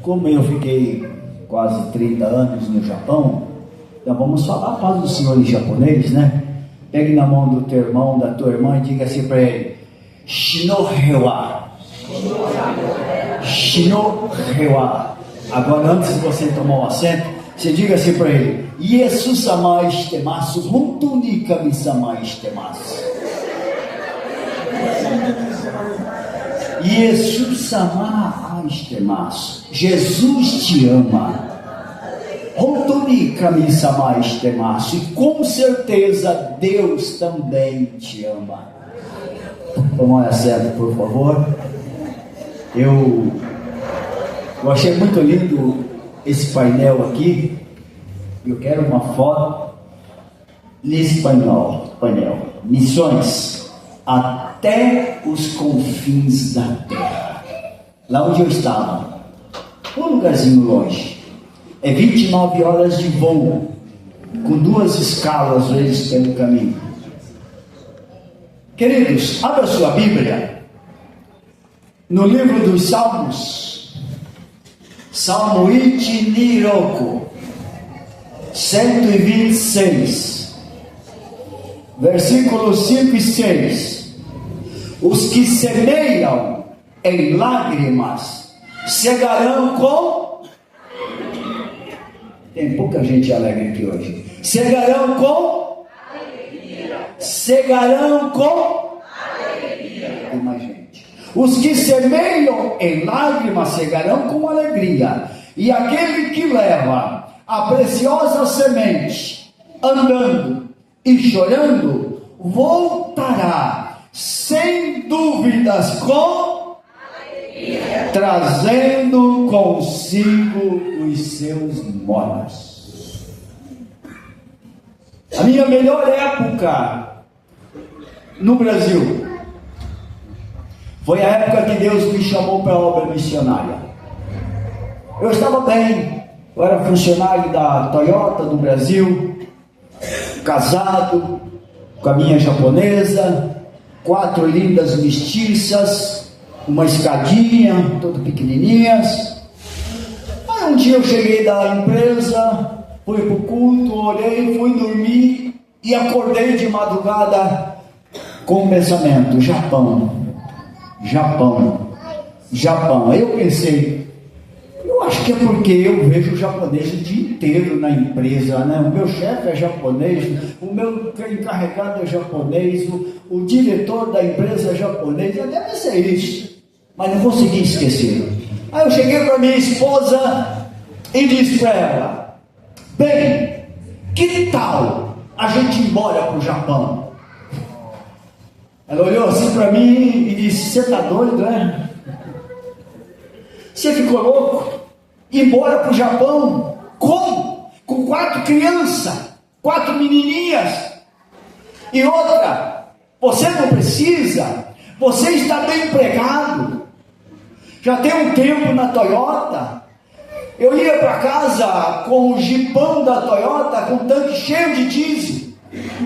Como eu fiquei quase 30 anos no Japão, então vamos falar a paz do Senhor em japonês, né? Pegue na mão do teu irmão, da tua irmã e diga assim para ele: Shinohewa. Shinohewa. Agora, antes de você tomar um assento, você diga assim para ele: Yesu-sama shitemasu, hontou ni kami-sama shitemasu. Yesu-sama shitemasu. Jesus te ama. Hontou ni kami-sama shitemasu. E com certeza Deus também te ama. Toma um assento, por favor. Eu achei muito lindo esse painel aqui. Eu quero uma foto nesse painel. Missões até os confins da terra. Lá onde eu estava, um lugarzinho longe. É 29 horas de voo, com 2 escalas vezes pelo caminho. Queridos, abra sua Bíblia no livro dos Salmos, Salmo Itiniroko 126, versículos 5 e 6. Os que semeiam em lágrimas cegarão com... Tem pouca gente alegre aqui hoje. Cegarão com alegria. Cegarão com alegria. Tem mais gente. Os que semeiam em lágrimas cegarão com alegria. E aquele que leva a preciosa semente andando e chorando voltará sem dúvidas com alegria, trazendo consigo os seus monos. A minha melhor época no Brasil foi a época que Deus me chamou para a obra missionária. Eu estava bem, eu era funcionário da Toyota do Brasil, casado com a minha japonesa, 4 lindas mestiças, uma escadinha, todas pequenininhas. Aí um dia eu cheguei da empresa, fui para o culto, orei, fui dormir e acordei de madrugada com o pensamento: Japão. Aí eu pensei, eu acho que é porque eu vejo japonês o dia inteiro na empresa, né? O meu chefe é japonês, o meu encarregado é japonês, o diretor da empresa é japonês. Deve ser isso, mas não consegui esquecer. Aí eu cheguei para minha esposa e disse para ela: bem, que tal a gente ir embora para o Japão? Ela olhou assim para mim e disse: você está doido, né? Você ficou louco? Ir embora para o Japão? Como? Com 4 crianças, 4 menininhas. E outra, você não precisa, você está bem empregado. Já tem um tempo na Toyota. Eu ia para casa com o jipão da Toyota, com um tanque cheio de diesel,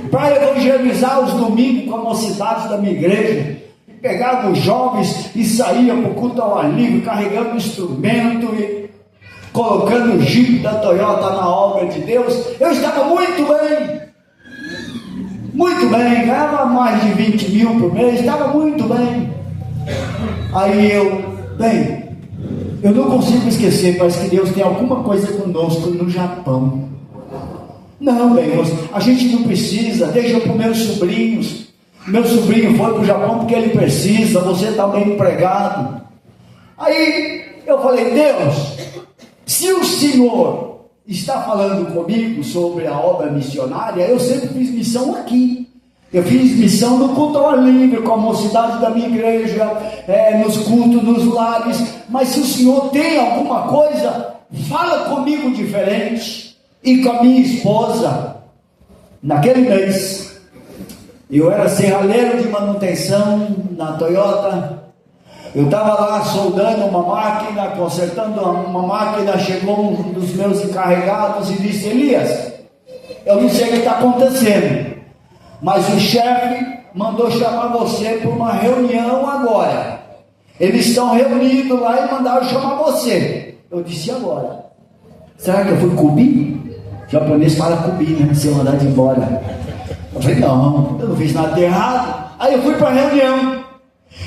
para evangelizar os domingos com a mocidade da minha igreja. Pegava os jovens e saía para o culto ao ar livre, carregando instrumento e colocando o jipe da Toyota na obra de Deus. Eu estava muito bem, ganhava mais de 20 mil por mês, estava muito bem. Aí eu não consigo esquecer, parece que Deus tem alguma coisa conosco no Japão. Não, bem, a gente não precisa, deixa para os meus sobrinhos. Meu sobrinho foi para o Japão porque ele precisa, você está bem empregado. Aí eu falei: Deus, se o Senhor está falando comigo sobre a obra missionária, eu sempre fiz missão aqui. Eu fiz missão no culto ao ar livre, com a mocidade da minha igreja, nos cultos, nos lares. Mas se o Senhor tem alguma coisa, fala comigo diferente. E com a minha esposa, naquele mês, eu era serralheiro de manutenção na Toyota. Eu estava lá soldando uma máquina, consertando uma máquina. Chegou um dos meus encarregados e disse: Elias, eu não sei o que está acontecendo, mas o chefe mandou chamar você para uma reunião agora. Eles estão reunidos lá e mandaram chamar você. Eu disse, agora? Será que eu fui Kubi? O japonês fala Kubi, né? Se eu mandar de embora. Eu falei, não, eu não fiz nada de errado. Aí eu fui para a reunião.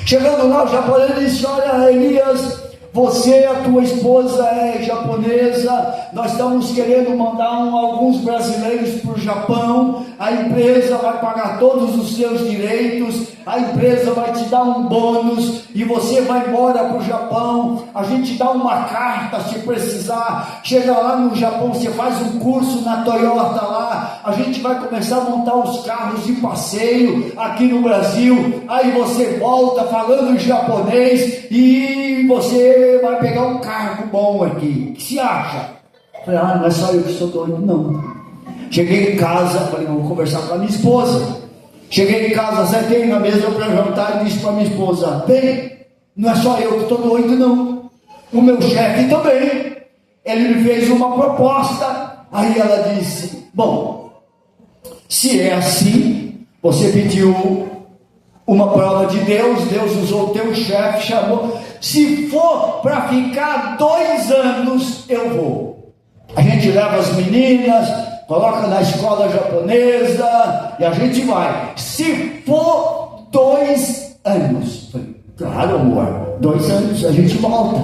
Chegando lá, o japonês disse, olha, Elias, você, a tua esposa é japonesa, nós estamos querendo mandar alguns brasileiros para o Japão, a empresa vai pagar todos os seus direitos, a empresa vai te dar um bônus, e você vai embora para o Japão, a gente dá uma carta se precisar, chega lá no Japão, você faz um curso na Toyota lá, a gente vai começar a montar os carros de passeio aqui no Brasil, aí você volta falando japonês, e você vai pegar um cargo bom aqui. O que se acha? Falei, não é só eu que sou doido, não. Cheguei em casa, falei, vou conversar com a minha esposa. Cheguei em casa, sentei na mesa para jantar e disse para minha esposa, bem, não é só eu que estou doido, não. O meu chefe também. Ele me fez uma proposta. Aí ela disse, bom, se é assim, você pediu uma prova de Deus, Deus usou o teu chefe, chamou. Se for para ficar 2 anos, eu vou. A gente leva as meninas, coloca na escola japonesa e a gente vai. Se for 2 anos, falei, claro, amor, 2 anos a gente volta.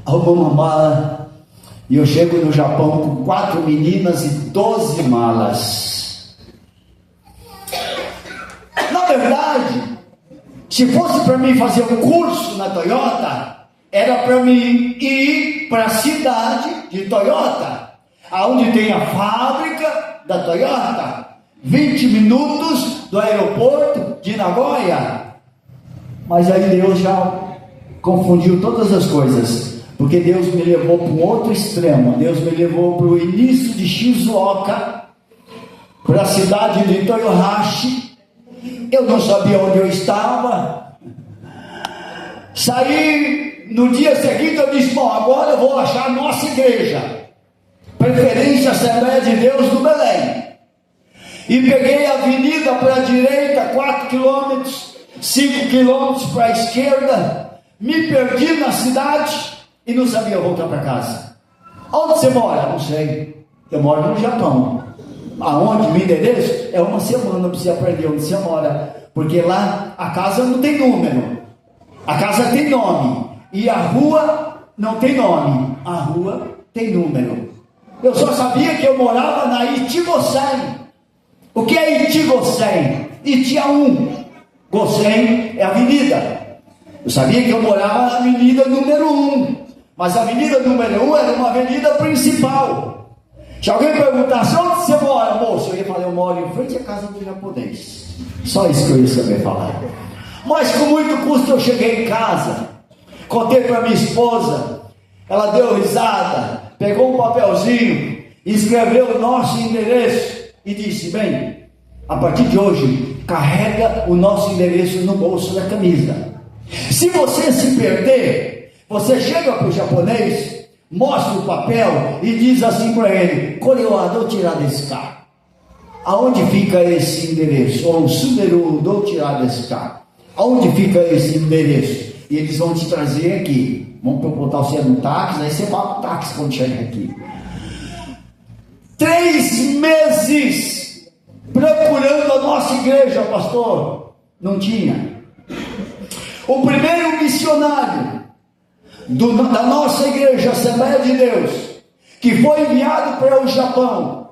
Arrumou uma mala e eu chego no Japão com 4 meninas e 12 malas. Na verdade, se fosse para mim fazer um curso na Toyota, era para mim ir para a cidade de Toyota, aonde tem a fábrica da Toyota, 20 minutos do aeroporto de Nagoya. Mas aí Deus já confundiu todas as coisas, porque Deus me levou para um outro extremo. Deus me levou para o início de Shizuoka, para a cidade de Toyohashi. Eu não sabia onde eu estava. Saí no dia seguinte, eu disse, bom, agora eu vou achar a nossa igreja, Preferência Assembleia de Deus do Belém, e peguei a avenida para a direita, 4 quilômetros, 5 quilômetros para a esquerda, me perdi na cidade e não sabia voltar para casa. Onde você mora? Não sei, eu moro no Japão. Aonde? O endereço? É 1 semana para você aprender onde você mora, porque lá a casa não tem número, a casa tem nome, e a rua não tem nome, a rua tem número. Eu só sabia que eu morava na Itigosen. O que é Itigosen? Itiaun. Gosen é avenida. Eu sabia que eu morava na avenida número 1, mas a avenida número 1 era uma avenida principal. Se alguém perguntasse, onde você mora, moço? Eu ia falar, eu moro em frente à casa do japonês. Só isso que eu ia saber falar. Mas com muito custo eu cheguei em casa, contei para minha esposa, ela deu risada, pegou um papelzinho, escreveu o nosso endereço e disse, bem, a partir de hoje, carrega o nosso endereço no bolso da camisa. Se você se perder, você chega para o japonês, mostra o papel e diz assim para ele, Korewa do tirar desse carro. Aonde fica esse endereço? Ou Suderu do tirar desse carro. Aonde fica esse endereço? E eles vão te trazer aqui. Vão botar você no táxi, aí você paga o táxi quando chega aqui. 3 meses procurando a nossa igreja, pastor. Não tinha. O primeiro missionário da nossa igreja, Assembleia de Deus, que foi enviado para o Japão,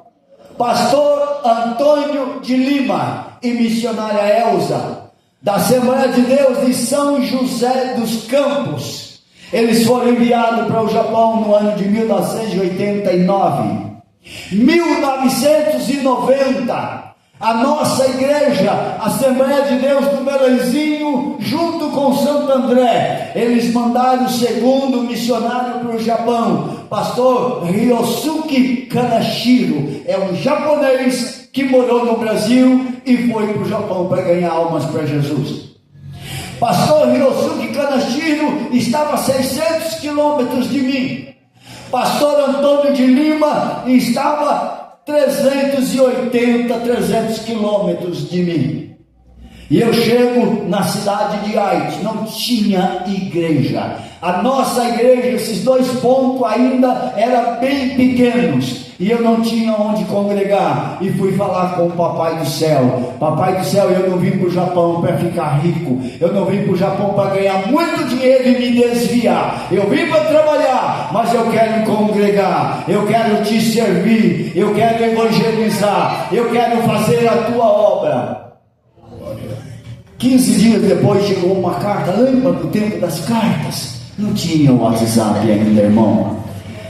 pastor Antônio de Lima e missionária Elza, da Assembleia de Deus de São José dos Campos. Eles foram enviados para o Japão no ano de 1989. 1990, a nossa igreja, Assembleia de Deus do Belenzinho, junto com Santo André, eles mandaram o segundo missionário para o Japão, pastor Ryosuke Kanashiro. É um japonês que morou no Brasil e foi para o Japão para ganhar almas para Jesus. Pastor Ryosuke Kanashiro estava a 600 quilômetros de mim. Pastor Antônio de Lima estava 380, 300 quilômetros de mim. E eu chego na cidade de Haiti, não tinha igreja. A nossa igreja, esses 2 pontos ainda eram bem pequenos, e eu não tinha onde congregar. E fui falar com o Papai do Céu. Papai do Céu, eu não vim para o Japão para ficar rico, eu não vim para o Japão para ganhar muito dinheiro e me desviar. Eu vim para trabalhar, mas eu quero congregar, eu quero te servir, eu quero evangelizar, eu quero fazer a tua obra. 15 dias depois chegou uma carta. Lembra do tempo das cartas? Não tinha o WhatsApp ainda, irmão.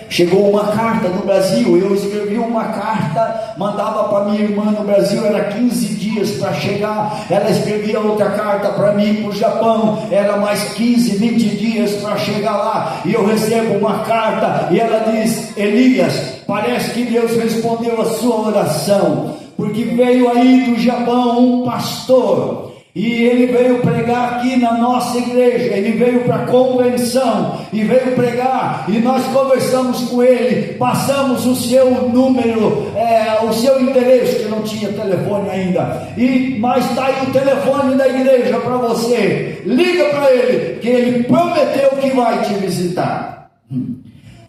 Chegou uma carta do Brasil, eu escrevi uma carta, mandava para minha irmã no Brasil, era 15 dias para chegar. Ela escrevia outra carta para mim para o Japão, era mais 15, 20 dias para chegar lá. E eu recebo uma carta e ela diz: Elias, parece que Deus respondeu a sua oração, porque veio aí do Japão um pastor, e ele veio pregar aqui na nossa igreja. Ele veio para a convenção e veio pregar, e nós conversamos com ele, passamos o seu número, o seu endereço, que não tinha telefone ainda, mas está aí o telefone da igreja para você, liga para ele, que ele prometeu que vai te visitar.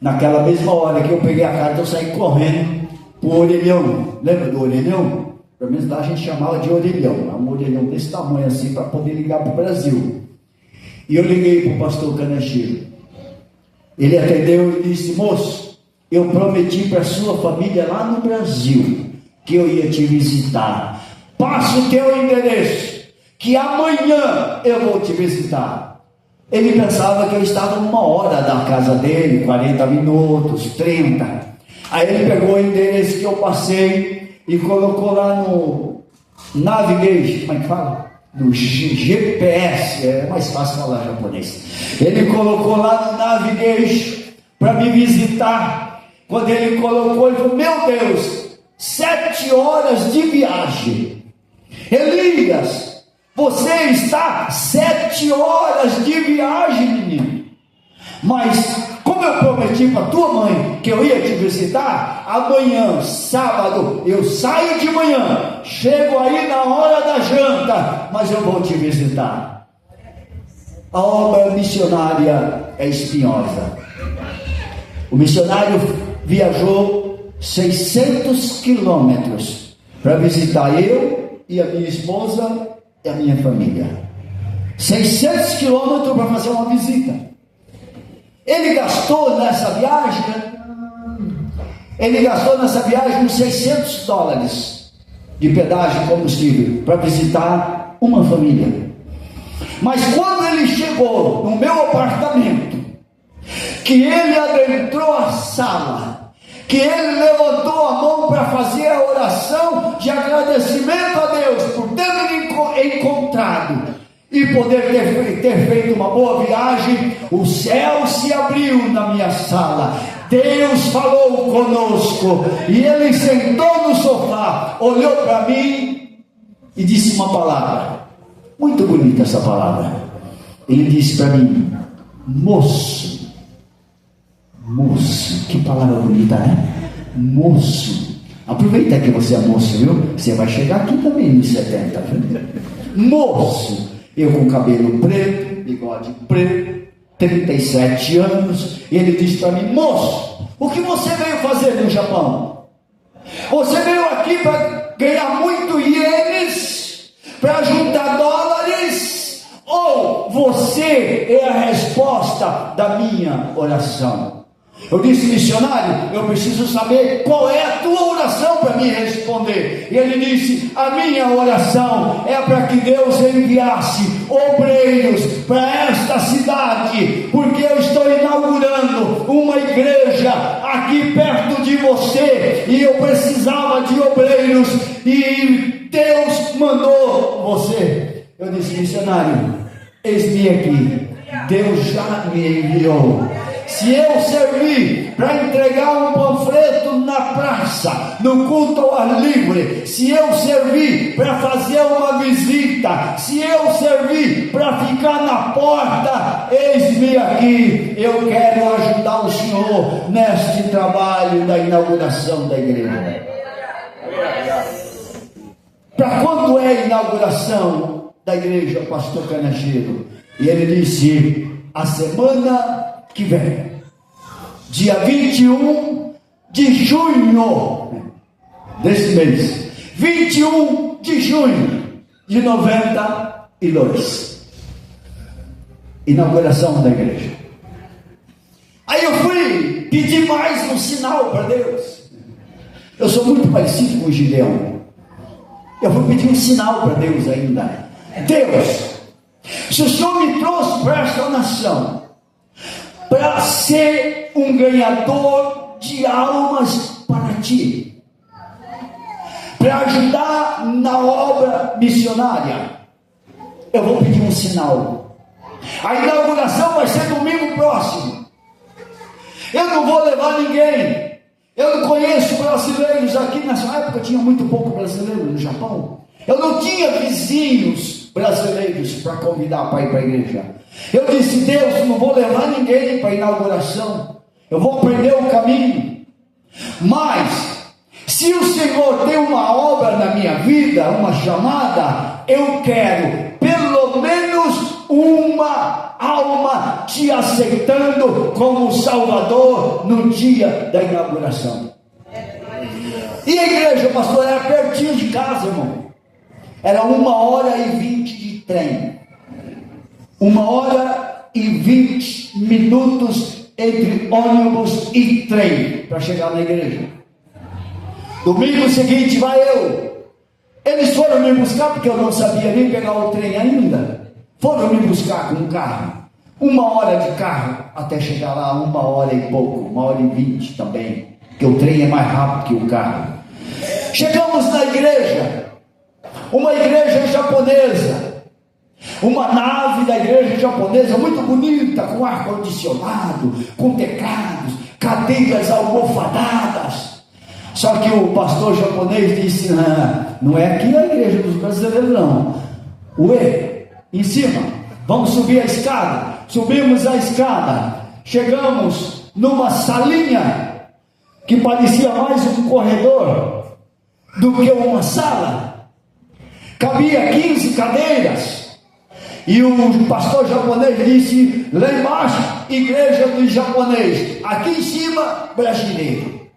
Naquela mesma hora que eu peguei a carta, eu saí correndo para o orelhão. Lembra do orelhão? Pelo menos lá a gente chamava de orelhão, um orelhão desse tamanho assim, para poder ligar para o Brasil. E eu liguei para o pastor Canachiro. Ele atendeu e disse: moço, eu prometi para a sua família lá no Brasil que eu ia te visitar. Passa o teu endereço, que amanhã eu vou te visitar. Ele pensava que eu estava 1 hora da casa dele, 40 minutos, 30. Aí ele pegou o endereço que eu passei e colocou lá no Navigation, como é que fala? No GPS, é mais fácil falar japonês. Ele colocou lá no Navigation para me visitar. Quando ele colocou, ele falou: meu Deus, 7 horas de viagem. Elias, você está 7 horas de viagem, menino. Mas como eu prometi para tua mãe que eu ia te visitar, amanhã, sábado, eu saio de manhã, chego aí na hora da janta, mas eu vou te visitar. A obra missionária é espinhosa. O missionário viajou 600 quilômetros para visitar eu e a minha esposa e a minha família. 600 quilômetros para fazer uma visita. Ele gastou nessa viagem uns $600 de pedágio de combustível para visitar uma família. Mas quando ele chegou no meu apartamento, que ele adentrou a sala, que ele levantou a mão para fazer a oração de agradecimento a Deus por ter me encontrado e poder ter feito uma boa viagem, o céu se abriu na minha sala. Deus falou conosco, e ele sentou no sofá, olhou para mim e disse uma palavra, muito bonita essa palavra. Ele disse para mim: moço, que palavra bonita, né? Moço, aproveita que você é moço, viu? Você vai chegar aqui também nos 70, viu? Moço, eu com cabelo preto, bigode preto, 37 anos, e ele disse para mim: moço, o que você veio fazer no Japão? Você veio aqui para ganhar muito ienes, para juntar dólares, ou você é a resposta da minha oração? Eu disse: missionário, eu preciso saber qual é a tua oração para me responder. E ele disse: a minha oração é para que Deus enviasse obreiros para esta cidade, porque eu estou inaugurando uma igreja aqui perto de você, e eu precisava de obreiros, e Deus mandou você. Eu disse: missionário, eis-me aqui, Deus já me enviou. Se eu servir para entregar um panfleto na praça, no culto ao ar livre, se eu servir para fazer uma visita, se eu servir para ficar na porta, eis-me aqui. Eu quero ajudar o Senhor neste trabalho da inauguração da igreja. Para quando é a inauguração da igreja, pastor Canagiro, e ele disse: a semana que vem, dia 21 de junho desse mês, 21 de junho de 92, inauguração da igreja. Aí eu fui pedir mais um sinal para Deus. Eu sou muito parecido com o Gideão. Eu vou pedir um sinal para Deus ainda. Deus, se o Senhor me trouxe para esta nação para ser um ganhador de almas para Ti, para ajudar na obra missionária, eu vou pedir um sinal. A inauguração vai ser domingo próximo. Eu não vou levar ninguém. Eu não conheço brasileiros aqui. Nessa época tinha muito pouco brasileiro no Japão. Eu não tinha vizinhos brasileiros para convidar para ir para a igreja. Eu disse: Deus, não vou levar ninguém para a inauguração. Eu vou aprender o caminho. Mas se o Senhor tem uma obra na minha vida, uma chamada, eu quero pelo menos uma alma Te aceitando como Salvador no dia da inauguração. E a igreja, pastor, era pertinho de casa, irmão. Era 1h20 de trem. 1h20 entre ônibus e trem para chegar na igreja. Domingo seguinte vai eu. Eles foram me buscar porque eu não sabia nem pegar o trem ainda. Foram me buscar com um carro. 1 hora de carro até chegar lá, 1 hora e pouco, 1h20 também, porque o trem é mais rápido que o carro. Chegamos na igreja, uma igreja japonesa, uma nave da igreja japonesa muito bonita, com ar-condicionado, com teclados, cadeiras almofadadas. Só que o pastor japonês disse: não é aqui a igreja dos brasileiros não. Ué, em cima, vamos subir a escada. Subimos a escada, chegamos numa salinha que parecia mais um corredor do que uma sala. Cabia 15 cadeiras. E o pastor japonês disse: lá embaixo, igreja do japonês, aqui em cima, brasileiro.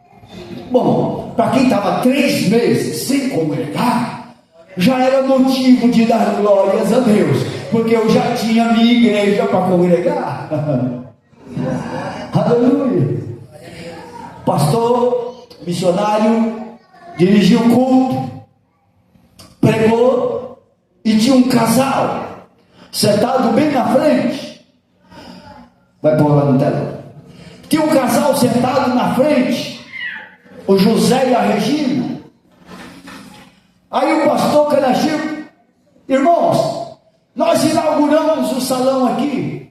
Bom, para quem estava 3 meses sem congregar, já era motivo de dar glórias a Deus, porque eu já tinha minha igreja para congregar. Aleluia. Pastor, missionário, dirigiu o culto, pregou, e tinha um casal sentado bem na frente. Vai pôr lá no telão. Tinha um casal sentado na frente, o José e a Regina. Aí o pastor Canagiro: irmãos, nós inauguramos o salão aqui.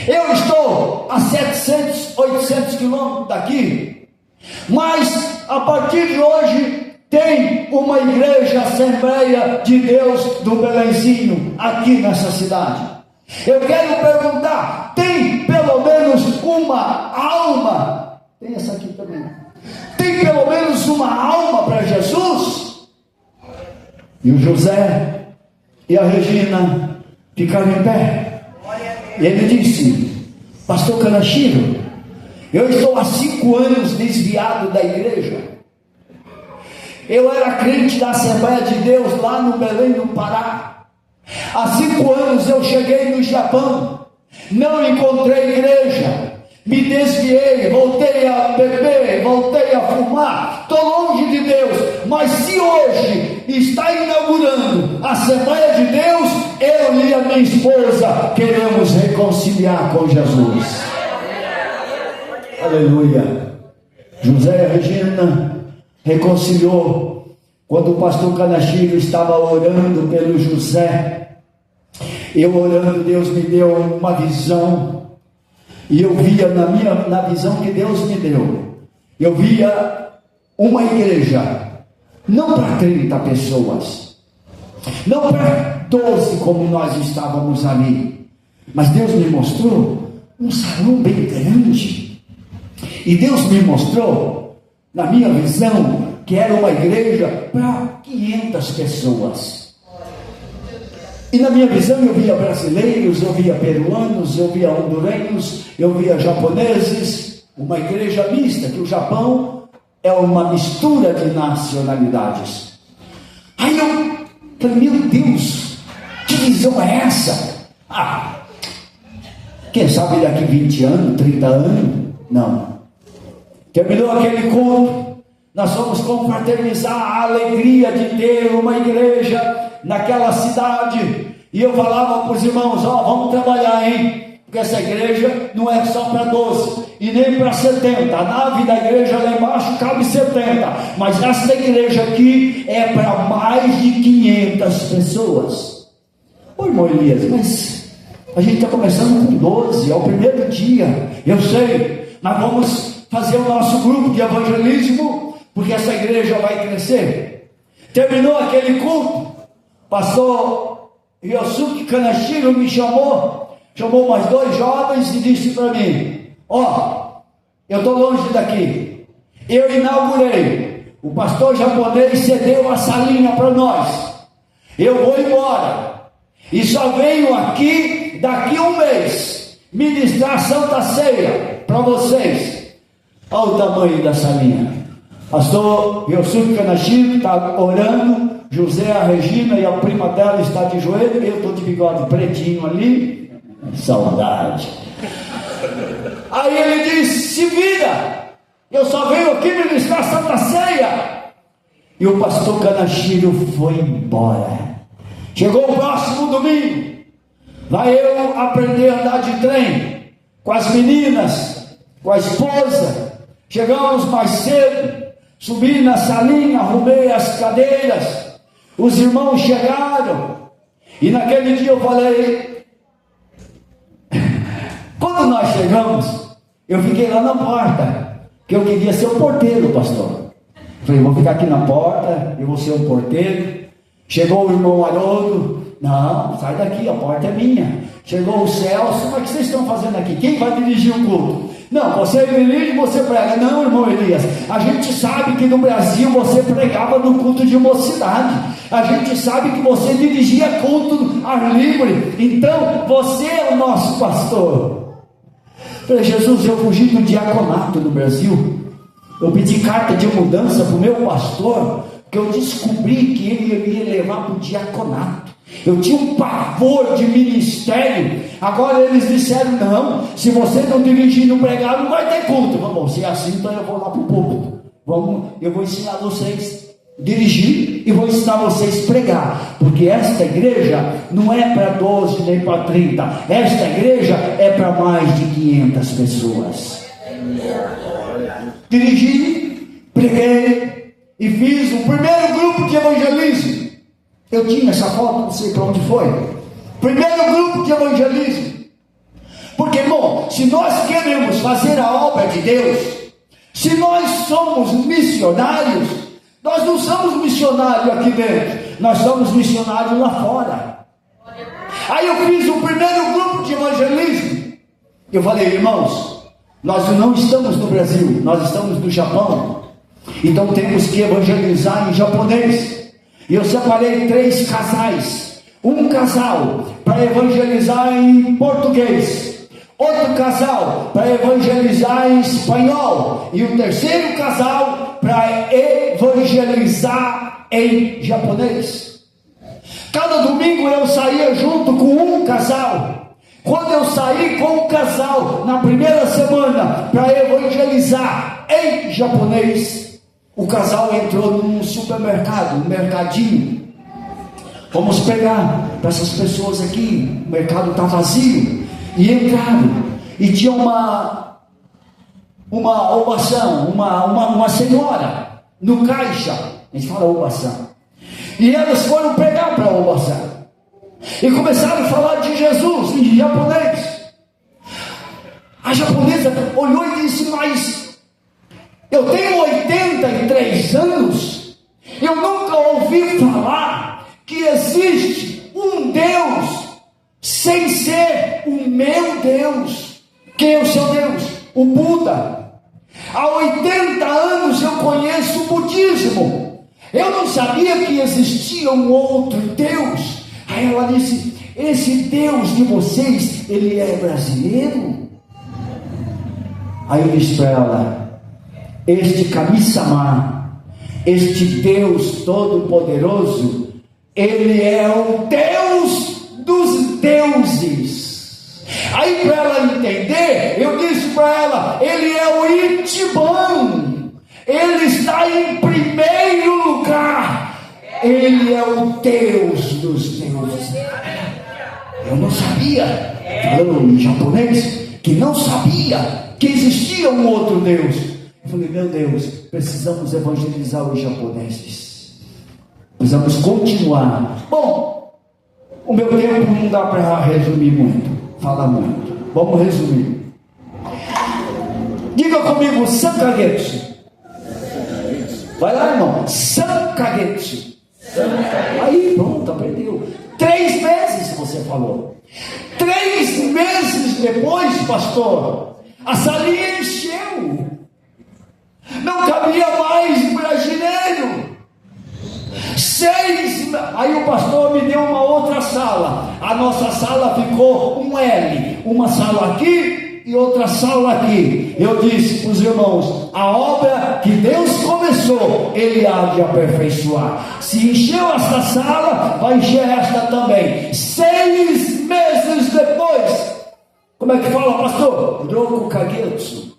Eu estou a 700, 800 quilômetros daqui, mas a partir de hoje tem uma igreja Assembleia de Deus do Belenzinho aqui nessa cidade. Eu quero perguntar: tem pelo menos uma alma? Tem essa aqui também. Tem pelo menos uma alma para Jesus? E o José e a Regina ficaram em pé. E ele disse: pastor Canachiro, eu estou há 5 anos desviado da igreja. Eu era crente da Assembleia de Deus lá no Belém do Pará. Há 5 anos eu cheguei no Japão, não encontrei igreja, me desviei, voltei a beber, voltei a fumar, estou longe de Deus. Mas se hoje está inaugurando a Assembleia de Deus, eu e a minha esposa queremos reconciliar com Jesus. Aleluia. José e Regina reconciliou. Quando o pastor Canachiro estava orando pelo José, eu orando, Deus me deu uma visão. E eu via na visão que Deus me deu, eu via uma igreja, não para 30 pessoas, não para 12 como nós estávamos ali, mas Deus me mostrou um salão bem grande. E Deus me mostrou, na minha visão, que era uma igreja para 500 pessoas. E na minha visão eu via brasileiros, eu via peruanos, eu via hondurenhos, eu via japoneses, uma igreja mista, que o Japão é uma mistura de nacionalidades. Aí eu falei, meu Deus, que visão é essa? Quem sabe daqui 20 anos, 30 anos? Não. Terminou aquele culto, nós fomos confraternizar a alegria de ter uma igreja naquela cidade, e eu falava para os irmãos, vamos trabalhar, hein? Porque essa igreja não é só para 12, e nem para 70, a nave da igreja lá embaixo cabe 70, mas essa igreja aqui é para mais de 500 pessoas. Ô irmão Elias, mas a gente está começando com 12, é o primeiro dia, eu sei, mas vamos fazer o nosso grupo de evangelismo, porque essa igreja vai crescer. Terminou aquele culto, pastor Yosuke Kanashiro me chamou mais 2 jovens e disse para mim, eu estou longe daqui, eu inaugurei, o pastor japonês cedeu a salinha para nós, eu vou embora, e só venho aqui daqui 1 mês, ministrar a Santa Ceia para vocês. Olha o tamanho da salinha. Pastor Yosuke Kanashiro está orando, José, a Regina e a prima dela está de joelho, eu estou de bigode pretinho ali, saudade. Aí ele disse, se vira, eu só venho aqui ministrar a Santa Ceia. E o pastor Kanashiro foi embora. Chegou o próximo domingo, vai eu aprender a andar de trem, com as meninas, com a esposa. Chegamos mais cedo, subi na salinha, arrumei as cadeiras, os irmãos chegaram, e naquele dia eu falei, quando nós chegamos, eu fiquei lá na porta, que eu queria ser o porteiro, pastor. Falei, vou ficar aqui na porta, eu vou ser o porteiro. Chegou o irmão Haroldo, não, sai daqui, a porta é minha. Chegou o Celso, mas o que vocês estão fazendo aqui? Quem vai dirigir o culto? Não, você dirige, você prega. Não, irmão Elias, a gente sabe que no Brasil você pregava no culto de mocidade, a gente sabe que você dirigia culto ar livre, então você é o nosso pastor. Falei, Jesus, eu fugi do diaconato no Brasil, eu pedi carta de mudança para o meu pastor, que eu descobri que ele ia levar para o diaconato. Eu tinha um pavor de ministério. Agora eles disseram, não, se você não dirigir e não pregar, não vai ter culto. Vamos, se é assim, então eu vou lá para o púlpito. Eu vou ensinar vocês a dirigir e vou ensinar vocês a pregar, porque esta igreja não é para 12 nem para 30, esta igreja é para mais de 500 pessoas. Dirigi, preguei e fiz o primeiro grupo de evangelismo. Eu tinha essa foto, não sei para onde foi. Primeiro grupo de evangelismo. Porque, irmão, se nós queremos fazer a obra de Deus, se nós somos missionários, nós não somos missionários aqui dentro, nós somos missionários lá fora. Aí eu fiz o primeiro grupo de evangelismo. Eu falei, irmãos, nós não estamos no Brasil, nós estamos no Japão, então temos que evangelizar em japonês. E eu separei 3 casais, um casal para evangelizar em português, outro casal para evangelizar em espanhol, e o terceiro casal para evangelizar em japonês. Cada domingo eu saía junto com um casal. Quando eu saí com o casal na primeira semana para evangelizar em japonês, o casal entrou num supermercado, um mercadinho. Vamos pegar para essas pessoas aqui, o mercado está vazio. E entraram, e tinha uma ovação, uma senhora no caixa, a gente fala ovação, e elas foram pregar para a ovação, e começaram a falar de Jesus em japonês. A japonesa olhou e disse, mas eu tenho 83 anos, eu nunca ouvi falar que existe um Deus sem ser o meu Deus. Quem é o seu Deus? O Buda. Há 80 anos eu conheço o budismo. Eu não sabia que existia um outro Deus. Aí ela disse: esse Deus de vocês, ele é brasileiro? Aí eu disse para ela: este Kami-sama, este Deus Todo-Poderoso, ele é o Deus dos deuses. Aí, para ela entender, eu disse para ela: ele é o Ichiban, ele está em primeiro lugar, ele é o Deus dos deuses. Eu não sabia, falando em japonês, que não sabia que existia um outro Deus. Eu falei: meu Deus, precisamos evangelizar os japoneses, precisamos continuar. Bom, o meu tempo não dá para resumir muito, falar muito. Vamos resumir. Diga comigo: Sankagetsu. Vai lá, irmão. Sankagetsu. Aí, pronto, aprendeu. 3 meses você falou. 3 meses depois, pastor, a salinha encheu. Não cabia mais brasileiro. 6, aí o pastor me deu uma outra sala. A nossa sala ficou um L, uma sala aqui e outra sala aqui. Eu disse para os irmãos: a obra que Deus começou, Ele há de aperfeiçoar. Se encheu esta sala, vai encher esta também. 6 meses depois, como é que fala, pastor? Roku Kagetsu.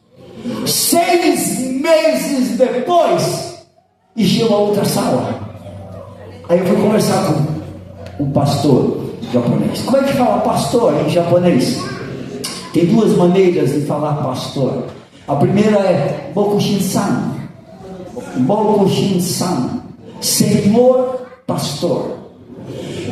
6 meses depois, encheu a outra sala. Aí eu fui conversar com um pastor japonês. Como é que fala pastor em japonês? Tem 2 maneiras de falar pastor. A primeira é Bokushin-san. Bokushin-san, Senhor pastor.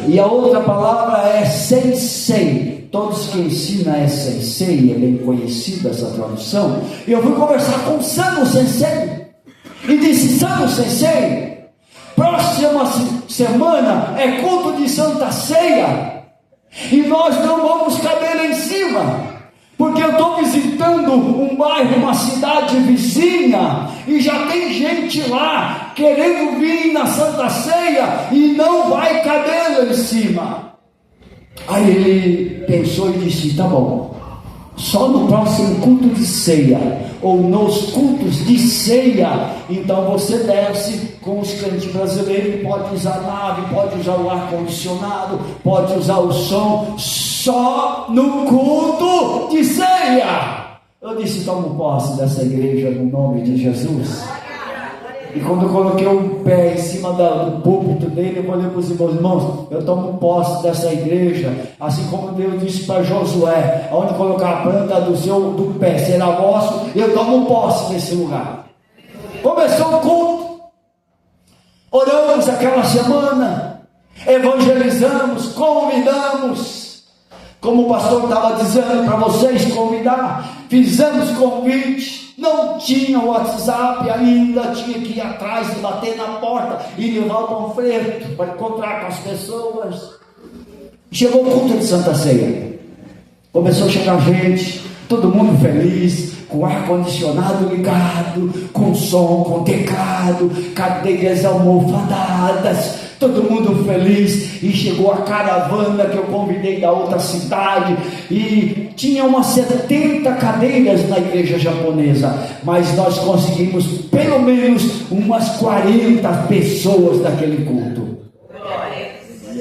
E a outra palavra é sensei. Todos que ensinam é sensei, é bem conhecida essa tradução. E eu fui conversar com Sano Sensei e disse: Sano Sensei, próxima semana é culto de Santa Ceia e nós não vamos caber lá em cima, porque eu estou visitando um bairro, uma cidade vizinha, e já tem gente lá querendo vir na Santa Ceia e não vai caber lá em cima. Aí ele pensou e disse: tá bom, só no próximo culto de ceia, ou nos cultos de ceia, então você desce com os crentes brasileiros, pode usar a nave, pode usar o ar-condicionado, pode usar o som, só no culto de ceia. Eu disse: tomo posse dessa igreja no nome de Jesus. E quando eu coloquei um pé em cima do púlpito dele, eu falei para os irmãos: eu tomo posse dessa igreja, assim como Deus disse para Josué: onde colocar a planta do pé será vosso. Eu tomo posse desse lugar. Começou o culto, oramos aquela semana, evangelizamos, convidamos, como o pastor estava dizendo para vocês convidar, fizemos convite. Não tinha WhatsApp ainda, tinha que ir atrás e bater na porta e levar o panfleto para encontrar com as pessoas. Chegou o culto de Santa Ceia, começou a chegar gente, todo mundo feliz, com ar-condicionado ligado, com som, com teclado, cadeiras almofadadas, todo mundo feliz. E chegou a caravana que eu convidei da outra cidade, e tinha umas 70 cadeiras na igreja japonesa, mas nós conseguimos pelo menos umas 40 pessoas daquele culto.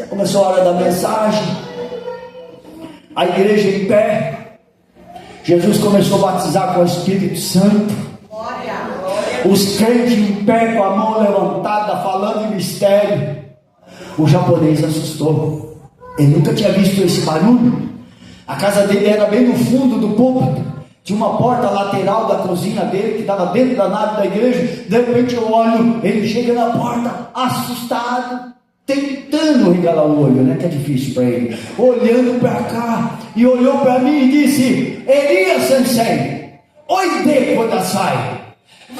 Começou a hora da mensagem, a igreja em pé, Jesus começou a batizar com o Espírito Santo, os crentes em pé com a mão levantada, falando em mistério. O japonês assustou, ele nunca tinha visto esse barulho. A casa dele era bem no fundo do púlpito, tinha uma porta lateral da cozinha dele, que estava dentro da nave da igreja. De repente eu olho, ele chega na porta, assustado, tentando regalar o olho, né, que é difícil para ele, olhando para cá, e olhou para mim e disse: Elias Sensei, oide kodasai,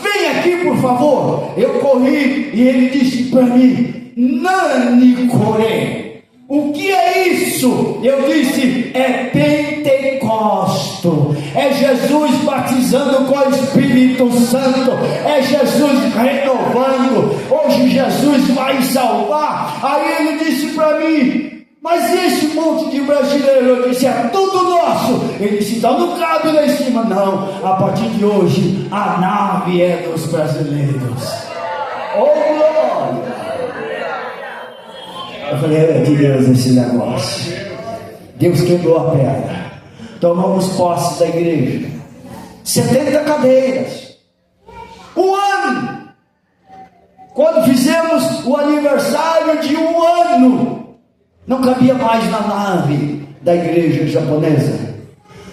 vem aqui por favor. Eu corri e ele disse para mim: Nani kore, o que é isso? Eu disse: é Pentecosto, é Jesus batizando com o Espírito Santo, é Jesus renovando, hoje Jesus vai salvar. Aí ele disse para mim: Mas esse monte de brasileiro, eu disse, é tudo nosso. Ele disse, então não cabe lá em cima. Não, a partir de hoje, a nave é dos brasileiros. Oh, glória! Eu falei, é de Deus esse negócio. Deus quebrou a pedra. Tomamos posse da igreja. 70 cadeiras. Um ano. Quando fizemos o aniversário de um ano, não cabia mais na nave da igreja japonesa.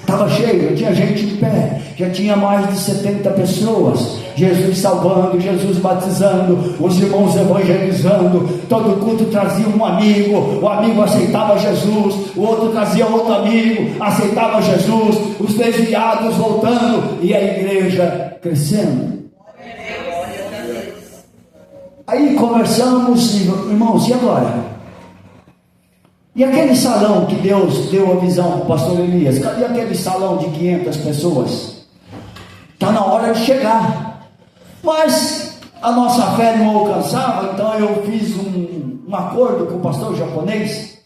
Estava cheio, tinha gente em pé, já tinha mais de 70 pessoas. Jesus salvando, Jesus batizando, os irmãos evangelizando. Todo culto trazia um amigo, o amigo aceitava Jesus, o outro trazia outro amigo, aceitava Jesus, os desviados voltando e a igreja crescendo. Aí conversamos, irmãos, e agora? E aquele salão que Deus deu a visão para o pastor Elias? Cadê aquele salão de 500 pessoas? Está na hora de chegar. Mas a nossa fé não alcançava, então eu fiz um acordo com o pastor japonês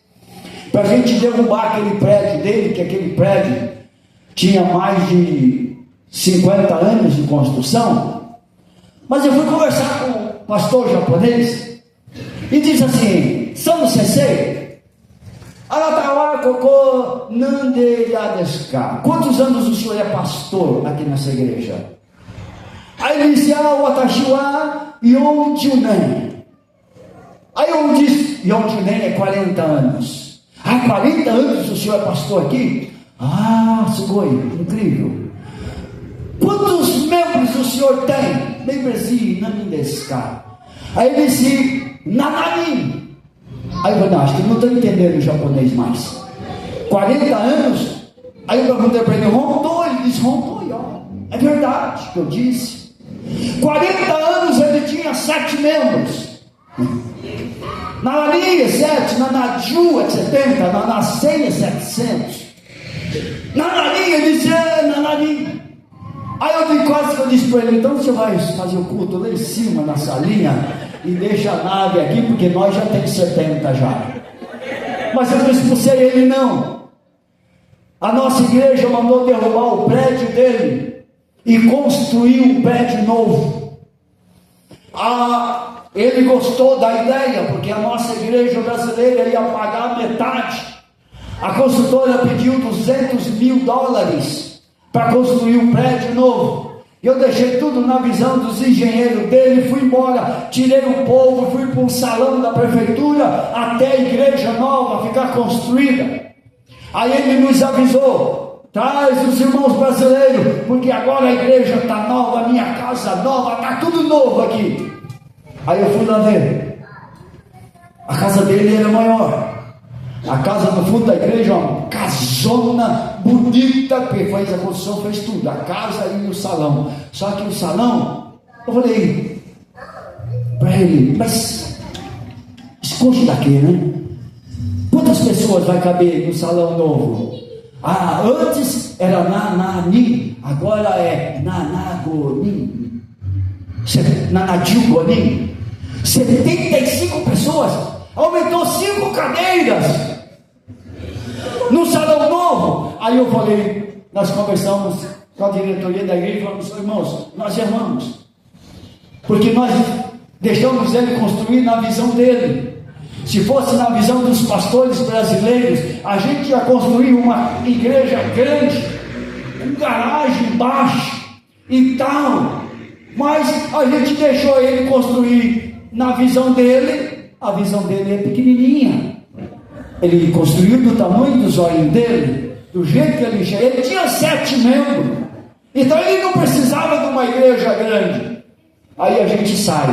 para a gente derrubar aquele prédio dele, que aquele prédio tinha mais de 50 anos de construção. Mas eu fui conversar com o pastor japonês e disse assim: São Sensei, quantos anos o senhor é pastor aqui nessa igreja? Aí ele disse: Watashi wa Yonjunen. Aí eu disse: Yonjunen é 40 anos. 40 anos o senhor é pastor aqui? Sugoi, incrível. Quantos membros o senhor tem? Membrezinho, nani desu ka? Aí ele disse: Nanani. Aí eu falei: não, acho que não estou entendendo o japonês mais. 40 anos. Aí eu perguntei para ele: Rondou? Ele disse: Rondou. É verdade que eu disse. 40 anos ele tinha 7 membros. Na Nani é 7, na Naju é 70, na Nasei é 700. Na Nani ele disse: na Nani. Aí eu quase que eu disse para ele: então você vai fazer o culto lá em cima na salinha e deixa a nave aqui, porque nós já temos 70 já. Mas eu não expulsei ele não. A nossa igreja mandou derrubar o prédio dele e construir um prédio novo. Ele gostou da ideia, porque a nossa igreja brasileira ia pagar metade. A construtora pediu $200 mil para construir um prédio novo. Eu deixei tudo na visão dos engenheiros dele, fui embora, tirei o povo, fui para um salão da prefeitura, até a igreja nova ficar construída. Aí ele nos avisou: traz os irmãos brasileiros, porque agora a igreja está nova, a minha casa nova, está tudo novo aqui. Aí eu fui lá ver. A casa dele era maior. A casa no fundo da igreja, uma casona bonita, que fez a construção, fez tudo, a casa e o salão. Só que o salão, eu falei para ele: mas esconde daqui, né? Quantas pessoas vai caber no salão novo? Antes era Nanani, agora é Nanagoni, Nanadiugoni. 75 pessoas, aumentou 5 cadeiras no salão novo. Aí eu falei, nós conversamos com a diretoria da igreja e falamos: irmãos, nós erramos, porque nós deixamos ele construir na visão dele. Se fosse na visão dos pastores brasileiros, a gente ia construir uma igreja grande, com garagem embaixo e tal. Mas a gente deixou ele construir na visão dele. A visão dele é pequenininha. Ele construiu do tamanho do zóio dele, do jeito que ele enxerga. Ele tinha 7 membros, então ele não precisava de uma igreja grande. Aí a gente sai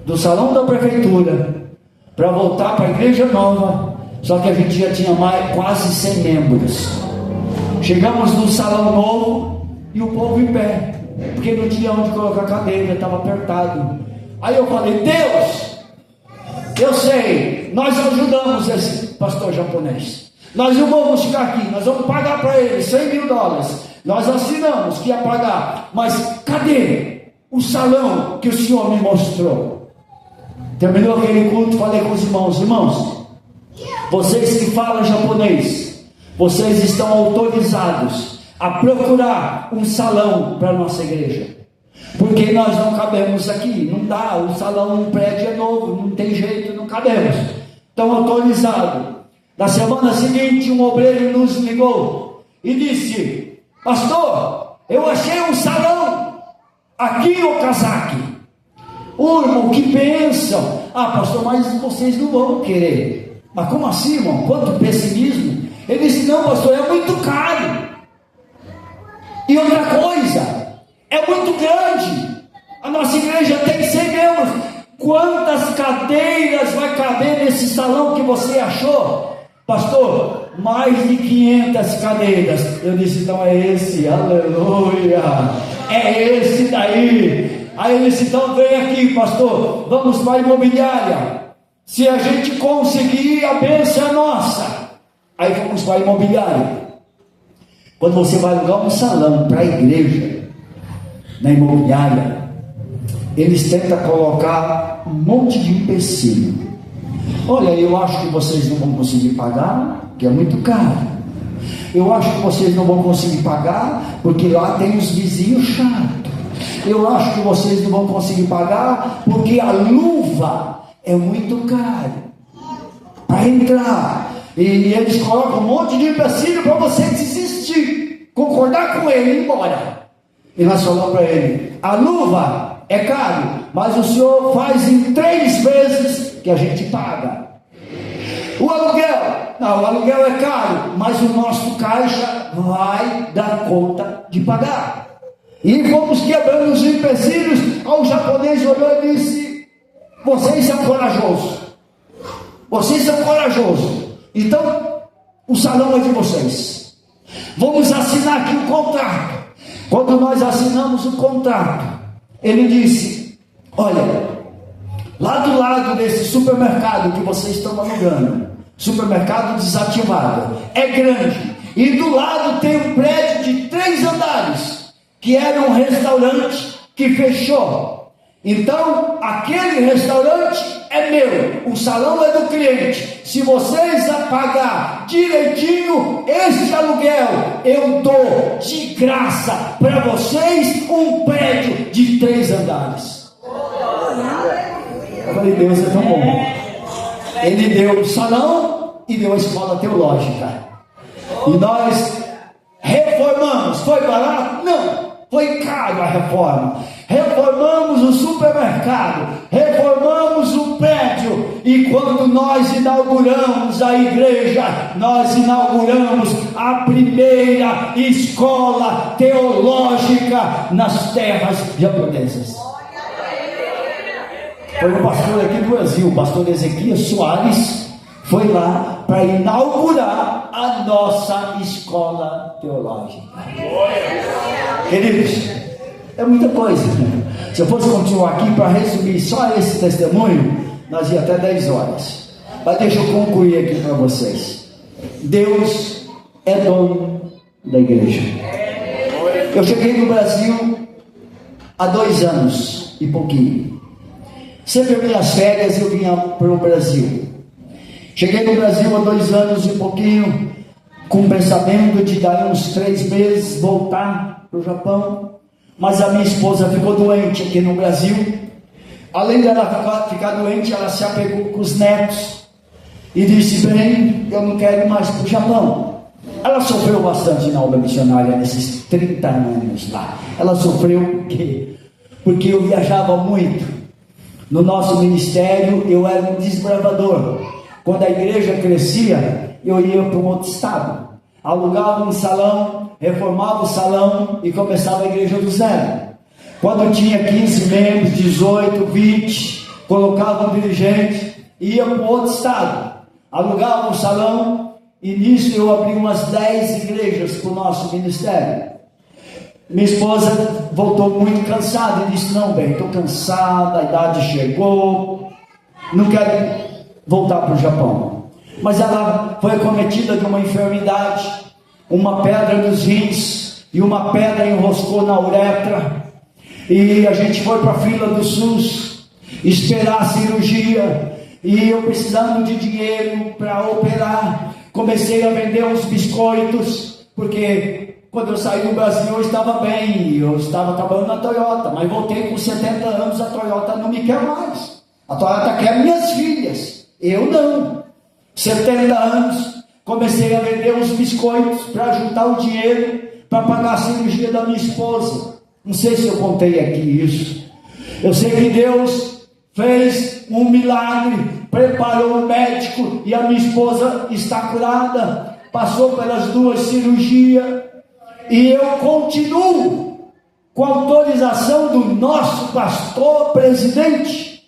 do salão da prefeitura para voltar para a igreja nova, só que a gente já tinha quase 100 membros. Chegamos no salão novo e o povo em pé, porque não tinha onde colocar a cadeira, estava apertado. Aí eu falei: Deus, eu sei, nós ajudamos esse pastor japonês, nós não vamos ficar aqui, nós vamos pagar para ele $100 mil, nós assinamos que ia pagar, mas cadê o salão que o Senhor me mostrou? Terminou aquele culto, falei com os irmãos: Vocês que falam japonês, vocês estão autorizados a procurar um salão para a nossa igreja, porque nós não cabemos aqui, não dá, o salão, o prédio é novo, não tem jeito, não cabemos. Estão autorizados. Na semana seguinte, um obreiro nos ligou e disse: pastor, eu achei um salão aqui em Okazaki. Irmão, que bênção! Pastor, mas vocês não vão querer. Mas como assim, irmão? Quanto pessimismo! Ele disse: não, pastor, é muito caro. E outra coisa, é muito grande. A nossa igreja tem 100 membros. Quantas cadeiras vai caber nesse salão que você achou? Pastor, mais de 500 cadeiras. Eu disse: então é esse, aleluia, é esse daí. Aí ele disse: então vem aqui, pastor, vamos para a imobiliária. Se a gente conseguir, a bênção é nossa. Aí vamos para a imobiliária. Quando você vai alugar um salão para a igreja, na imobiliária, eles tentam colocar um monte de empecilho. Olha, eu acho que vocês não vão conseguir pagar, porque é muito caro. Eu acho que vocês não vão conseguir pagar, porque lá tem os vizinhos chatos. Eu acho que vocês não vão conseguir pagar, porque a luva é muito cara para entrar. E eles colocam um monte de empecilho para você desistir, concordar com ele e ir embora. E nós falamos para ele: a luva é caro, mas o senhor faz em 3 vezes que a gente paga. O aluguel, não, o aluguel é caro, mas o nosso caixa vai dar conta de pagar. E fomos quebrando os empecilhos. O japonês olhou e disse: vocês são corajosos, vocês são corajosos, então o salão é de vocês, vamos assinar aqui o contrato. Quando nós assinamos o contrato, ele disse: olha, lá do lado desse supermercado que vocês estão alugando, supermercado desativado, é grande, e do lado tem um prédio de 3 andares, que era um restaurante que fechou. Então, aquele restaurante é meu, o salão é do cliente. Se vocês pagar direitinho este aluguel, eu dou de graça para vocês um prédio de 3 andares. Eu falei: Deus é tão bom. Ele deu o salão e deu a escola teológica. E nós reformamos. Foi barato? Não. Foi caro a reforma. Reformamos o supermercado, reformamos o prédio, e quando nós inauguramos a igreja, nós inauguramos a primeira escola teológica nas terras japonesas. Foi um pastor aqui do Brasil, o pastor Ezequias Soares, foi lá para inaugurar a nossa escola teológica. Queridos, é muita coisa. Se eu fosse continuar aqui para resumir só esse testemunho, nós ia até 10 horas. Mas deixa eu concluir aqui para vocês. Deus é dono da igreja. Eu cheguei no Brasil há 2 anos e pouquinho. Sempre as minhas férias eu vinha para o Brasil. Cheguei no Brasil há 2 anos e pouquinho, com o pensamento de dar uns 3 meses voltar para o Japão. Mas a minha esposa ficou doente aqui no Brasil. Além dela ficar doente, ela se apegou com os netos e disse: bem, eu não quero ir mais para o Japão. Ela sofreu bastante na obra missionária nesses 30 anos lá. Ela sofreu porque eu viajava muito. No nosso ministério eu era um desbravador. Quando a igreja crescia, eu ia para um outro estado, alugava um salão, reformava o salão e começava a igreja do zero. Quando tinha 15 membros, 18, 20, colocava um dirigente, ia para um outro estado, alugava um salão, e nisso eu abri umas 10 igrejas para o nosso ministério. Minha esposa voltou muito cansada e disse: não, bem, estou cansada, a idade chegou, não quero voltar para o Japão. Mas ela foi acometida de uma enfermidade, uma pedra nos rins, e uma pedra enroscou na uretra, e a gente foi para a fila do SUS esperar a cirurgia. e eu precisando de dinheiro para operar, comecei a vender uns biscoitos, porque quando eu saí do Brasil eu estava bem, eu estava trabalhando na Toyota, mas voltei com 70 anos, a Toyota não me quer mais, a Toyota quer minhas filhas, eu não. 70 anos, comecei a vender uns biscoitos para juntar o dinheiro para pagar a cirurgia da minha esposa. Não sei se eu contei aqui isso. Eu sei que Deus fez um milagre, preparou um médico e a minha esposa está curada, passou pelas 2 cirurgias, e eu continuo com a autorização do nosso pastor presidente,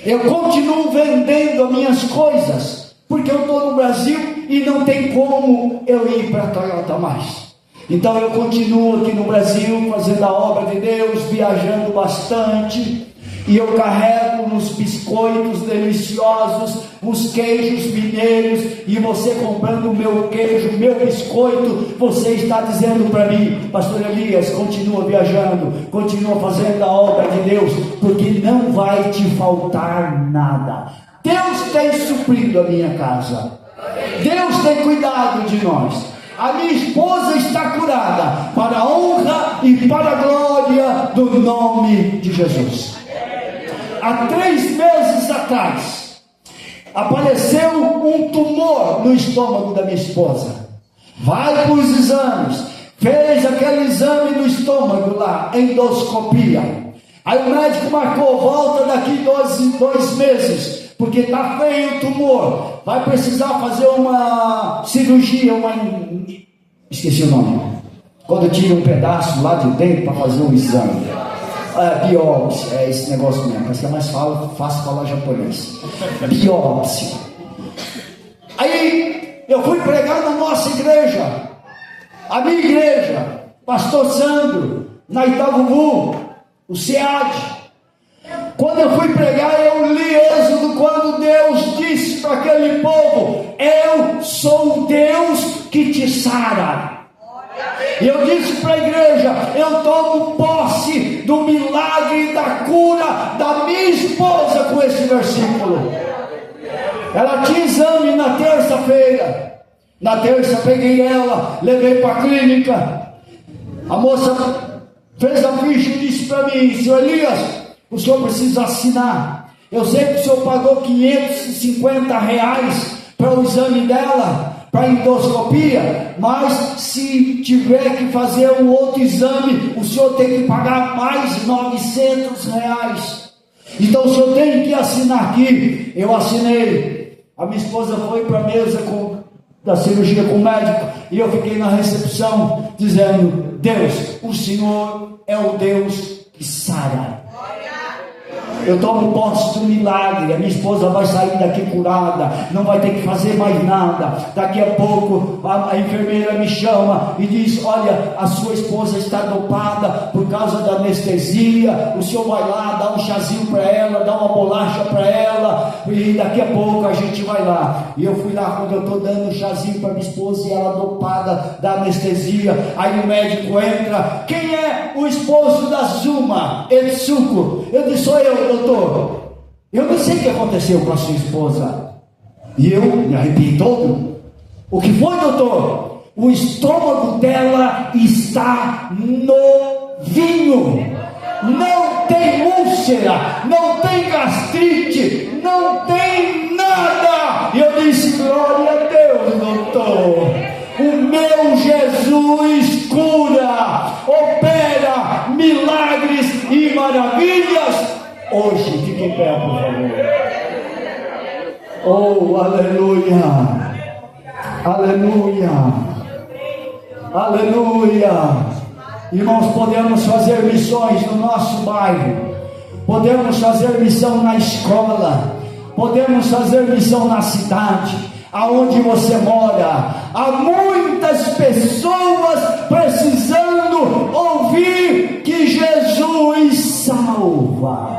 eu continuo vendendo as minhas coisas, porque eu estou no Brasil e não tem como eu ir para a Toyota mais. Então eu continuo aqui no Brasil, fazendo a obra de Deus, viajando bastante, e eu carrego uns biscoitos deliciosos, uns queijos mineiros, e você comprando o meu queijo, meu biscoito, você está dizendo para mim: pastor Elias, continua viajando, continua fazendo a obra de Deus, porque não vai te faltar nada. Deus tem suprido a minha casa, Deus tem cuidado de nós. A minha esposa está curada, para a honra e para a glória do nome de Jesus. Há 3 meses atrás, apareceu um tumor no estômago da minha esposa. Vai para os exames, fez aquele exame do estômago lá, endoscopia. Aí o médico marcou, volta daqui 2 meses, porque está feio o tumor, vai precisar fazer uma cirurgia, esqueci o nome, quando tira um pedaço lá de dentro para fazer um exame, biópsia, é esse negócio mesmo, parece que é mais fácil falar japonês, biópsia. Aí eu fui pregar na nossa igreja, a minha igreja, pastor Sandro, na Itaguvu, o SEAD. Quando eu fui pregar, eu li Êxodo, quando Deus disse para aquele povo: eu sou o Deus que te sara. E eu disse para a igreja: eu tomo posse do milagre da cura da minha esposa com esse versículo. Ela tinha exame na terça-feira. Na terça peguei ela, levei para a clínica. A moça fez a ficha e disse para mim: senhor Elias, o senhor precisa assinar. Eu sei que o senhor pagou R$550 para o exame dela, para a endoscopia, mas se tiver que fazer um outro exame, o senhor tem que pagar mais R$900. Então o senhor tem que assinar aqui. Eu assinei. A minha esposa foi para a mesa da cirurgia com o médico, e eu fiquei na recepção dizendo: Deus, o senhor é o Deus que sara. Eu tomo posse do milagre. A minha esposa vai sair daqui curada, não vai ter que fazer mais nada. Daqui a pouco a enfermeira me chama e diz: olha, a sua esposa está dopada por causa da anestesia, o senhor vai lá, dá um chazinho para ela, dá uma bolacha para ela, e daqui a pouco a gente vai lá. E eu fui lá, quando eu estou dando um chazinho para minha esposa e ela dopada da anestesia, aí o médico entra: quem é o esposo da Zuma Etsuko? Eu disse: sou eu, doutor. Eu não sei o que aconteceu com a sua esposa. E eu me arrepiei todo. O que foi, doutor? O estômago dela está novinho. Não tem úlcera, não tem gastrite, não tem nada. E eu disse: glória a Deus, doutor. O meu Jesus cura, opera milagres e maravilhas. Hoje, fique em pé, por favor. Oh, aleluia, aleluia, aleluia. Irmãos, podemos fazer missões no nosso bairro, podemos fazer missão na escola, podemos fazer missão na cidade, aonde você mora. Há muitas pessoas precisando ouvir que Jesus salva.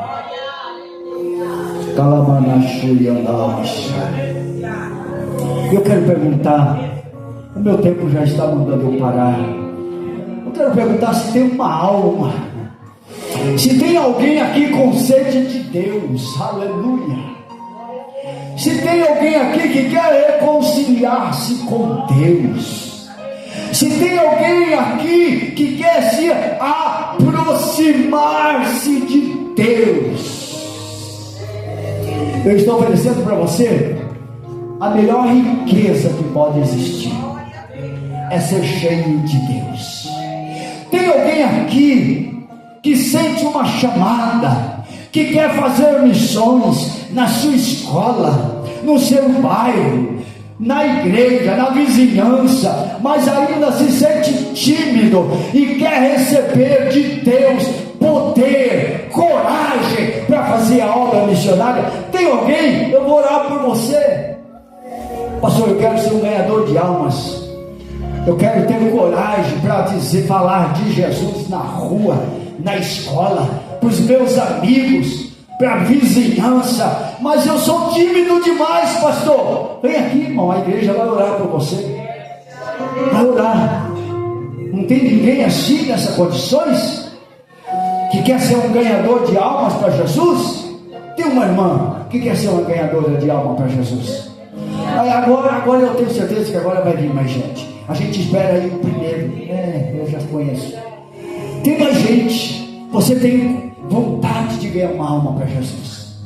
Eu quero perguntar, o meu tempo já está mandando eu parar. Eu quero perguntar se tem uma alma, se tem alguém aqui com sede de Deus, aleluia. Se tem alguém aqui que quer reconciliar-se com Deus, se tem alguém aqui que quer se aproximar-se de Deus, eu estou oferecendo para você a melhor riqueza que pode existir, é ser cheio de Deus. Tem alguém aqui que sente uma chamada, que quer fazer missões na sua escola, no seu bairro, na igreja, na vizinhança, mas ainda se sente tímido e quer receber de Deus poder, coragem para fazer a obra missionária? Tem alguém? Eu vou orar por você. Pastor, eu quero ser um ganhador de almas. Eu quero ter coragem para falar de Jesus na rua, na escola, para os meus amigos, para a vizinhança, mas eu sou tímido demais, pastor. Vem aqui, irmão, a igreja vai orar por você. Vai orar. Não tem ninguém assim nessas condições que quer ser um ganhador de almas para Jesus? Tem uma irmã que quer ser uma ganhadora de alma para Jesus. Aí agora eu tenho certeza que agora vai vir mais gente. A gente espera aí o primeiro. Eu já conheço. Tem mais gente. Você tem vontade de ganhar uma alma para Jesus.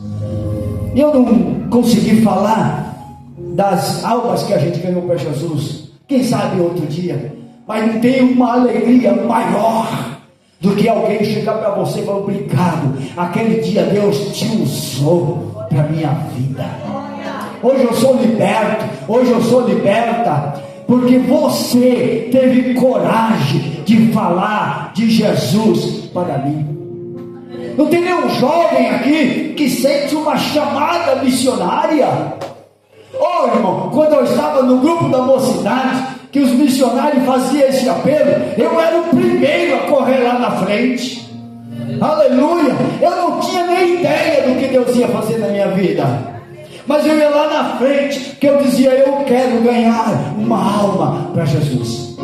Eu não consegui falar das almas que a gente ganhou para Jesus. Quem sabe outro dia. Mas não tem uma alegria maior do que alguém chegar para você e falar: obrigado, aquele dia Deus te usou para a minha vida. Hoje eu sou liberto, hoje eu sou liberta, porque você teve coragem de falar de Jesus para mim. Não tem nenhum jovem aqui que sente uma chamada missionária? Irmão, quando eu estava no grupo da mocidade, que os missionários faziam esse apelo, eu era o primeiro a correr lá na frente. Aleluia! Eu não tinha nem ideia do que Deus ia fazer na minha vida, mas eu ia lá na frente, que eu dizia: eu quero ganhar uma alma para Jesus.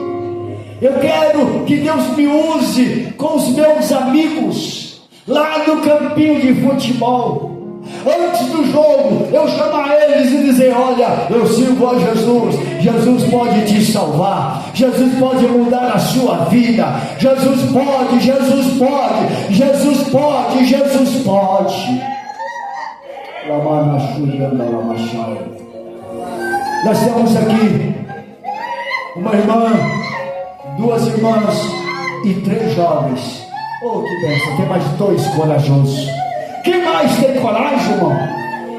Eu quero que Deus me use com os meus amigos lá no campinho de futebol. Antes do jogo, eu chamar eles e dizer: olha, eu sirvo a Jesus. Jesus pode te salvar. Jesus pode mudar a sua vida. Jesus pode, Jesus pode, Jesus pode, Jesus pode. Nós temos aqui uma irmã, duas irmãs e 3 jovens. Que bênção, tem mais 2 corajosos. Quem mais tem coragem, irmão,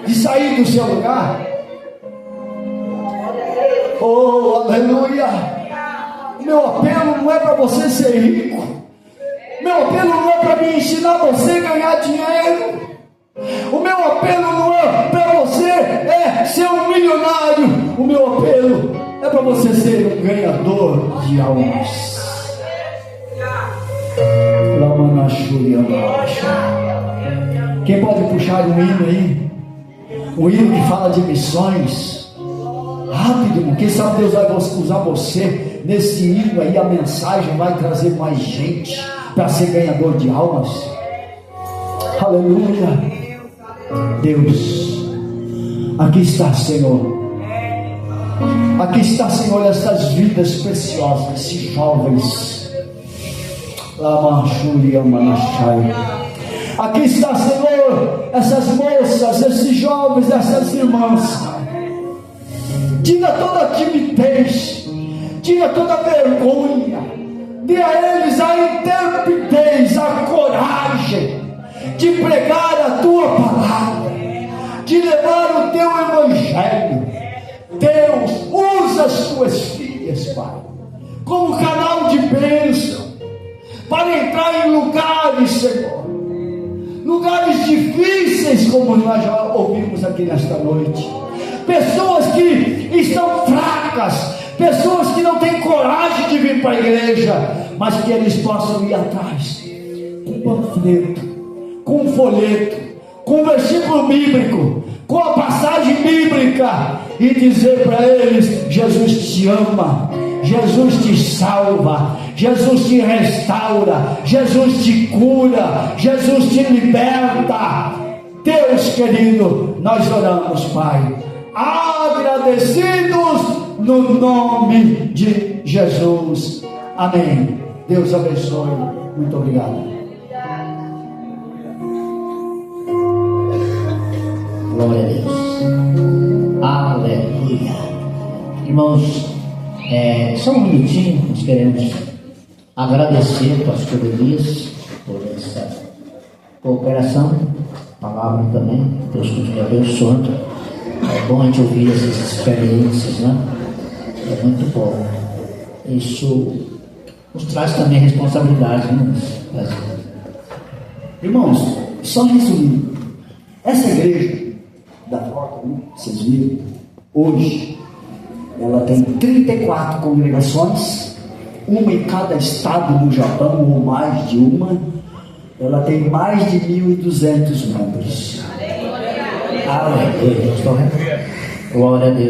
de sair do seu lugar? Aleluia! Meu apelo não é para você ser rico. Meu apelo não é para me ensinar você a ganhar dinheiro. O meu apelo não é para você ser um milionário. O meu apelo é para você ser um ganhador de almas. Quem pode puxar um hino aí? Um hino que fala de missões. Rápido, irmão. Quem sabe Deus vai usar você nesse hino aí. A mensagem vai trazer mais gente para ser ganhador de almas. Aleluia. Deus, aqui está, Senhor. Aqui está, Senhor, essas vidas preciosas, esses jovens. Aqui está, Senhor, essas moças, esses jovens, essas irmãs. Tira toda a timidez, tira toda a vergonha, dê a eles a intrepidez, a coragem de pregar a tua palavra, de levar o teu evangelho. Deus, usa as tuas filhas, Pai, como canal de bênção, para entrar em lugares, Senhor, lugares difíceis, como nós já ouvimos aqui nesta noite. Pessoas que estão fracas, pessoas que não têm coragem de vir para a igreja, mas que eles possam ir atrás com um panfleto, com um folheto, com um versículo bíblico, com a passagem bíblica, e dizer para eles: Jesus te ama, Jesus te salva, Jesus te restaura, Jesus te cura, Jesus te liberta. Deus querido, nós oramos, Pai, agradecidos no nome de Jesus. Amém. Deus abençoe. Muito obrigado. Glória a Deus. Aleluia. Irmãos, só um minutinho, nós queremos agradecer ao pastor Elias por essa cooperação, palavra também. Deus continue abençoando. É bom a gente ouvir essas experiências, né? É muito bom. Isso nos traz também responsabilidade, né? Irmãos, só resumindo, essa igreja da Porta, né, vocês viram, hoje, ela tem 34 congregações, uma em cada estado do Japão, ou mais de uma. Ela tem mais de 1.200 membros. Aleluia. Glória a Deus.